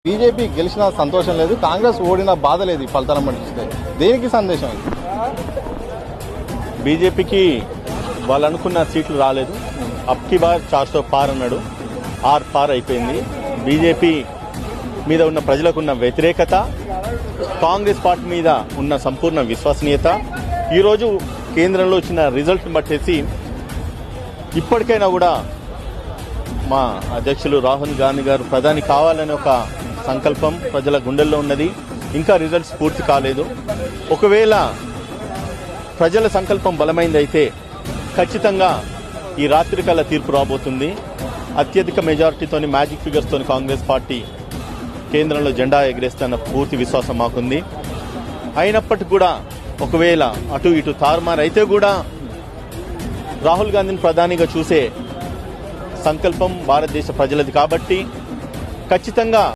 BJP గెలిచిన సంతోషం లేదు, కాంగ్రెస్ ఓడిన బాధ లేదు. ఈ ఫలితాలను పట్టిస్తే దేనికి సందేశం ఇది? బీజేపీకి వాళ్ళు అనుకున్న సీట్లు రాలేదు. అబ్కి బార్ 400 పార్ అన్నాడు, 6 పార్ అయిపోయింది. బీజేపీ మీద ఉన్న ప్రజలకు ఉన్న వ్యతిరేకత, కాంగ్రెస్ పార్టీ మీద ఉన్న సంపూర్ణ విశ్వసనీయత, ఈరోజు కేంద్రంలో వచ్చిన రిజల్ట్ బట్టేసి ఇప్పటికైనా కూడా మా అధ్యక్షులు రాహుల్ గాంధీ గారు ప్రధాని కావాలనే ఒక సంకల్పం ప్రజల గుండెల్లో ఉన్నది. ఇంకా రిజల్ట్స్ పూర్తి కాలేదు. ఒకవేళ ప్రజల సంకల్పం బలమైందైతే ఖచ్చితంగా ఈ రాత్రికాల తీర్పు రాబోతుంది. అత్యధిక మెజారిటీతోని, మ్యాజిక్ ఫిగర్స్తోని కాంగ్రెస్ పార్టీ కేంద్రంలో జెండా ఎగిరేస్తున్న పూర్తి విశ్వాసం మాకుంది. అయినప్పటికీ కూడా ఒకవేళ అటు ఇటు తారుమారు అయితే కూడా రాహుల్ గాంధీని ప్రధానిగా చూసే సంకల్పం భారతదేశ ప్రజలది కాబట్టి ఖచ్చితంగా